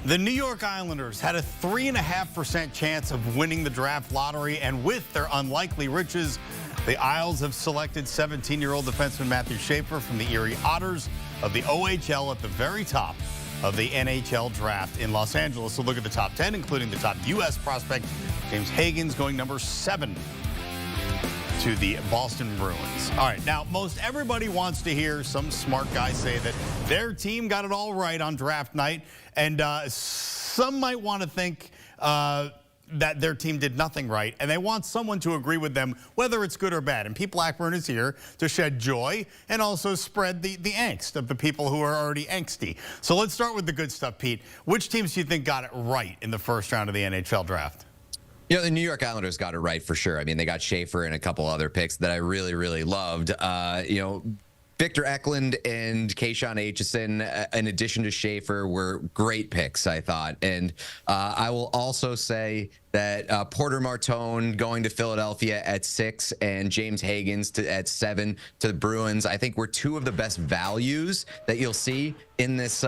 The New York Islanders had a 3.5% chance of winning the draft lottery, and with their unlikely riches, the Isles have selected 17-year-old defenseman Matthew Schaefer from the Erie Otters of the OHL at the very top of the NHL Draft in Los Angeles. So look at the top 10, including the top U.S. prospect, James Hagens, going number 7 to the Boston Bruins. All right, now, most everybody wants to hear some smart guy say that their team got it all right on draft night, and some might want to think that their team did nothing right, and they want someone to agree with them, whether it's good or bad. And Pete Blackburn is here to shed joy and also spread the angst of the people who are already angsty. So let's start with the good stuff, Pete. Which teams do you think got it right in the first round of the NHL Draft? You know, the New York Islanders got it right for sure. I mean, they got Schaefer and a couple other picks that I really, really loved. You know, Victor Eklund and Keyshawn Aitchison, in addition to Schaefer, were great picks, I thought. And I will also say that Porter Martone going to Philadelphia at 6 and James Hagens at 7 to the Bruins, I think were two of the best values that you'll see in this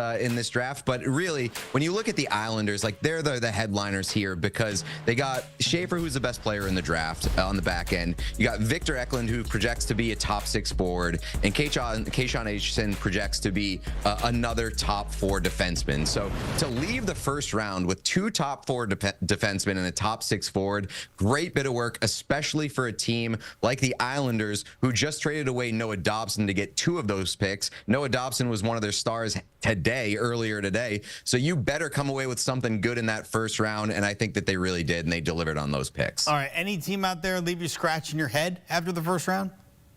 draft. But really, when you look at the Islanders, like they're the headliners here because they got Schaefer, who's the best player in the draft on the back end. You got Victor Eklund, who projects to be a top 6 forward, and Keyshawn Aitchison projects to be another top 4 defenseman. So to leave the first round with 2 top 4 defensemen and a top 6 forward, great bit of work, especially for a team like the Islanders, who just traded away Noah Dobson to get 2 of those picks. Noah Dobson was one of their stars earlier today. So you better come away with something good in that first round, and I think that they really did, and they delivered on those picks. All right, any team out there leave you scratching your head after the first round?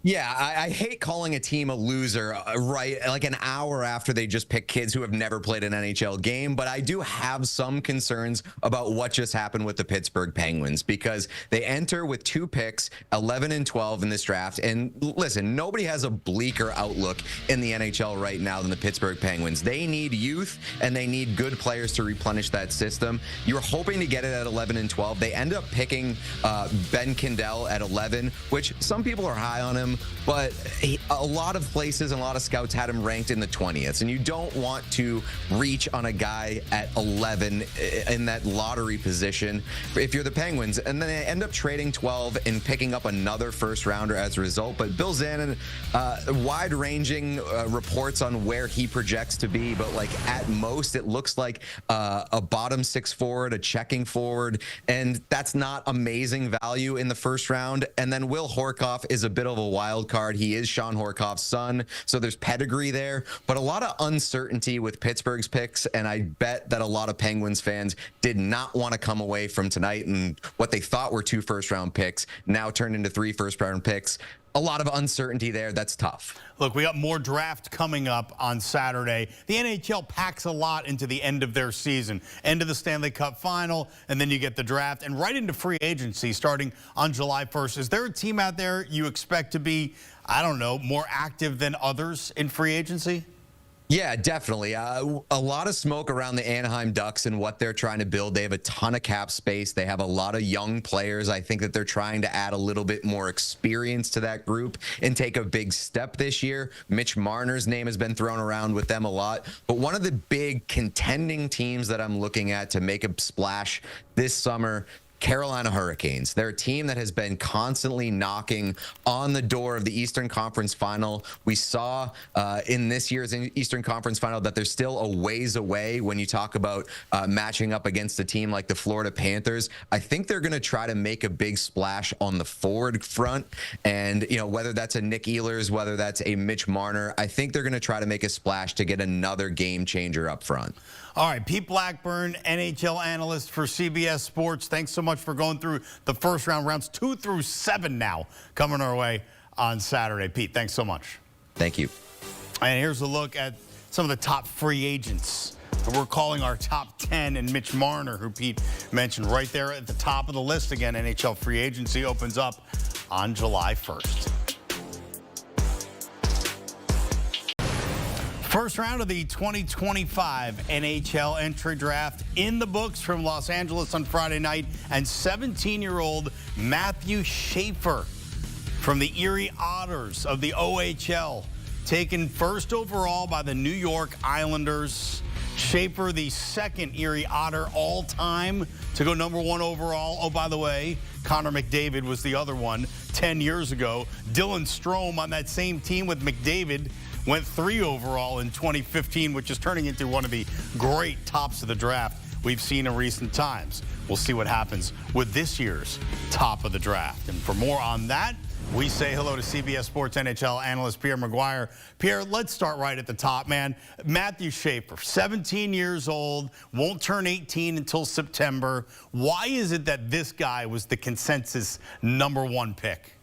Yeah, I hate calling a team a loser right like an hour after they just pick kids who have never played an NHL game, but I do have some concerns about what just happened with the Pittsburgh Penguins because they enter with 2 picks, 11 and 12 in this draft. And listen, nobody has a bleaker outlook in the NHL right now than the Pittsburgh Penguins. They need youth and they need good players to replenish that system. You're hoping to get it at 11 and 12. They end up picking Ben Kindell at 11, which some people are high on him. But a lot of places and a lot of scouts had him ranked in the 20th. And you don't want to reach on a guy at 11 in that lottery position if you're the Penguins. And then they end up trading 12 and picking up another first rounder as a result. But Bill Zanin, wide-ranging reports on where he projects to be. But like at most, it looks like a bottom 6 forward, a checking forward. And that's not amazing value in the first round. And then Will Horkoff is a bit of a wild card. He is Sean Horkoff's son, so there's pedigree there, but a lot of uncertainty with Pittsburgh's picks, and I bet that a lot of Penguins fans did not want to come away from tonight and what they thought were 2 first-round picks now turned into 3 first-round picks. A lot of uncertainty there. That's tough. Look, we got more draft coming up on Saturday. The NHL packs a lot into the end of their season. End of the Stanley Cup final, and then you get the draft, and right into free agency starting on July 1st. Is there a team out there you expect to be, I don't know, more active than others in free agency? Yeah, definitely. A lot of smoke around the Anaheim Ducks and what they're trying to build. They have a ton of cap space. They have a lot of young players. I think that they're trying to add a little bit more experience to that group and take a big step this year. Mitch Marner's name has been thrown around with them a lot. But one of the big contending teams that I'm looking at to make a splash this summer, Carolina Hurricanes. They're a team that has been constantly knocking on the door of the Eastern Conference Final. We saw in this year's Eastern Conference Final that they're still a ways away when you talk about matching up against a team like the Florida Panthers. I think they're going to try to make a big splash on the forward front. And, you know, whether that's a Nick Ehlers, whether that's a Mitch Marner, I think they're going to try to make a splash to get another game changer up front. All right, Pete Blackburn, NHL analyst for CBS Sports. Thanks so much for going through the first round, rounds 2 through 7 now coming our way on Saturday. Pete, thanks so much. Thank you. And here's a look at some of the top free agents. We're calling our top 10, and Mitch Marner, who Pete mentioned right there at the top of the list. Again, NHL free agency opens up on July 1st. First round of the 2025 NHL entry draft in the books from Los Angeles on Friday night, and 17-year-old Matthew Schaefer from the Erie Otters of the OHL taken first overall by the New York Islanders. Schaefer, the second Erie Otter all-time to go number 1 overall. Oh, by the way, Connor McDavid was the other one 10 years ago. Dylan Strome on that same team with McDavid went 3 overall in 2015, which is turning into one of the great tops of the draft we've seen in recent times. We'll see what happens with this year's top of the draft. And for more on that, we say hello to CBS Sports NHL analyst Pierre McGuire. Pierre, let's start right at the top, man. Matthew Schaefer, 17 years old, won't turn 18 until September. Why is it that this guy was the consensus #1 pick?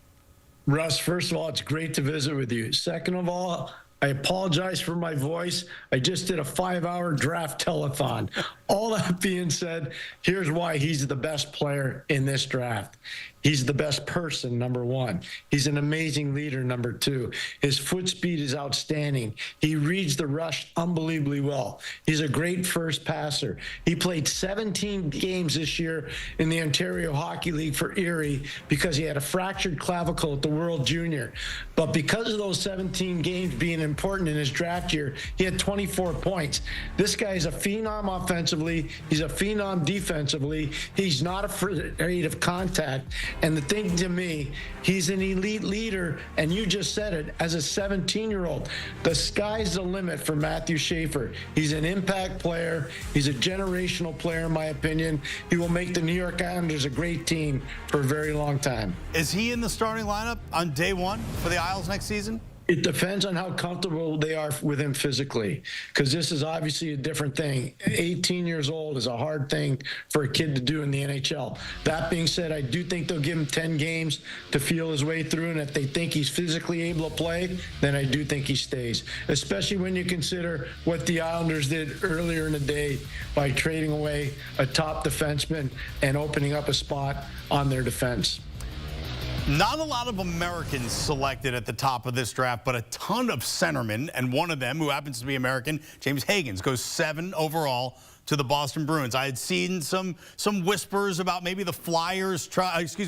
Russ, first of all, it's great to visit with you. Second of all, I apologize for my voice. I just did a 5-hour draft telethon. All that being said, here's why he's the best player in this draft. He's the best person, #1. He's an amazing leader, #2. His foot speed is outstanding. He reads the rush unbelievably well. He's a great first passer. He played 17 games this year in the Ontario Hockey League for Erie because he had a fractured clavicle at the World Junior. But because of those 17 games being important in his draft year, he had 24 points. This guy is a phenom offensively. He's a phenom defensively. He's not afraid of contact. And the thing to me, he's an elite leader, and you just said it, as a 17-year-old. The sky's the limit for Matthew Schaefer. He's an impact player. He's a generational player, in my opinion. He will make the New York Islanders a great team for a very long time. Is he in the starting lineup on day 1 for the Isles next season? It depends on how comfortable they are with him physically, because this is obviously a different thing. 18 years old is a hard thing for a kid to do in the NHL. That being said, I do think they'll give him 10 games to feel his way through, and if they think he's physically able to play, then I do think he stays, especially when you consider what the Islanders did earlier in the day by trading away a top defenseman and opening up a spot on their defense. Not a lot of Americans selected at the top of this draft, but a ton of centermen, and one of them, who happens to be American, James Higgins, goes 7 overall to the Boston Bruins. I had seen some whispers about maybe the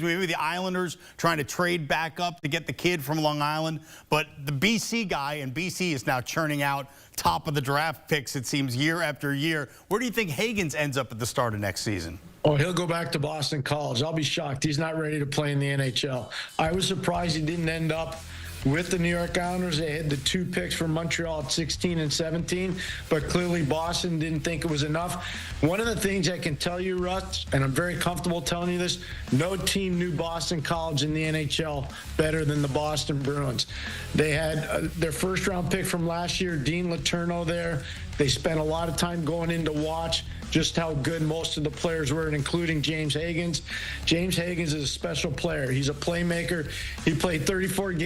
maybe the Islanders trying to trade back up to get the kid from Long Island, but the BC guy, and BC is now churning out top of the draft picks, it seems, year after year. Where do you think Higgins ends up at the start of next season? Oh, he'll go back to Boston College. I'll be shocked. He's not ready to play in the NHL. I was surprised he didn't end up with the New York Islanders. They had the 2 picks from Montreal at 16 and 17, but clearly Boston didn't think it was enough. One of the things I can tell you, Russ, and I'm very comfortable telling you this, no team knew Boston College in the NHL better than the Boston Bruins. They had their first-round pick from last year, Dean Letourneau, there. They spent a lot of time going in to watch just how good most of the players were, including James Higgins. James Higgins is a special player. He's a playmaker. He played 37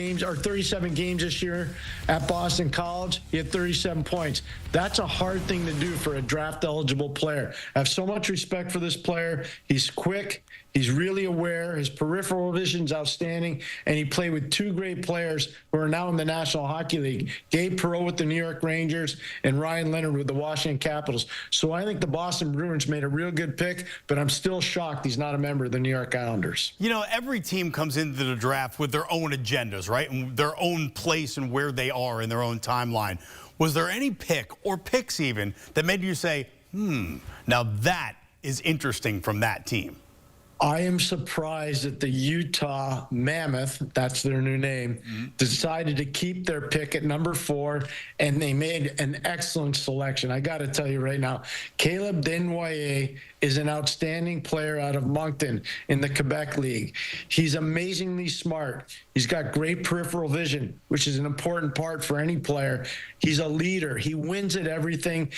games this year at Boston College. He had 37 points. That's a hard thing to do for a draft-eligible player. I have so much respect for this player. He's quick. He's really aware. His peripheral vision's outstanding, and he played with 2 great players who are now in the National Hockey League, Gabe Perreault with the New York Rangers and Ryan Leonard with the Washington Capitals. So I think the Boston Bruins made a real good pick, but I'm still shocked he's not a member of the New York Islanders. You know, every team comes into the draft with their own agendas, right, and their own place and where they are in their own timeline. Was there any pick, or picks even, that made you say, now that is interesting from that team? I am surprised that the Utah Mammoth, that's their new name, decided to keep their pick at #4, and they made an excellent selection. I got to tell you right now, Caleb Desnoyers is an outstanding player out of Moncton in the Quebec League. He's amazingly smart. He's got great peripheral vision, which is an important part for any player. He's a leader. He wins at everything.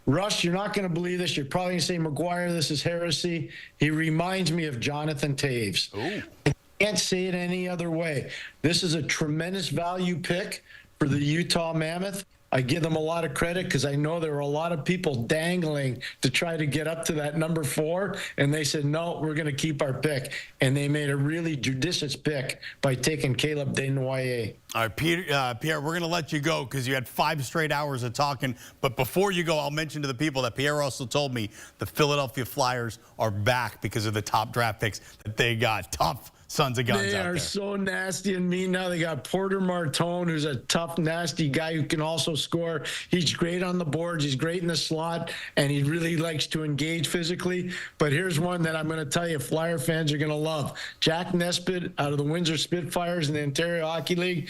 Russ, you're not going to believe this. You're probably going to say, McGuire, this is heresy. He reminds me of Jonathan Taves. Ooh. I can't say it any other way. This is a tremendous value pick for the Utah Mammoth. I give them a lot of credit because I know there were a lot of people dangling to try to get up to that #4, and they said, no, we're going to keep our pick. And they made a really judicious pick by taking Caleb Desnoyers. All right, Pierre, we're going to let you go because you had 5 straight hours of talking. But before you go, I'll mention to the people that Pierre also told me the Philadelphia Flyers are back because of the top draft picks that they got. Tough sons of guns They out are there. so nasty and mean now. They got Porter Martone, who's a tough, nasty guy who can also score. He's great on the boards. He's great in the slot, and he really likes to engage physically. But here's one that I'm going to tell you Flyer fans are going to love. Jack Nesbitt out of the Windsor Spitfires in the Ontario Hockey League.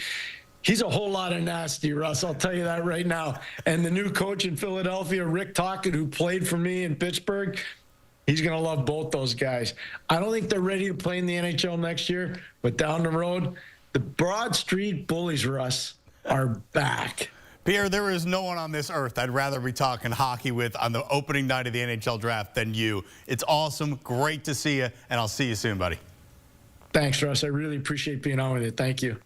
He's a whole lot of nasty, Russ. I'll tell you that right now. And the new coach in Philadelphia, Rick Tocchet, who played for me in Pittsburgh, he's going to love both those guys. I don't think they're ready to play in the NHL next year, but down the road, the Broad Street Bullies, Russ, are back. Pierre, there is no one on this earth I'd rather be talking hockey with on the opening night of the NHL Draft than you. It's awesome. Great to see you, and I'll see you soon, buddy. Thanks, Russ. I really appreciate being on with you. Thank you.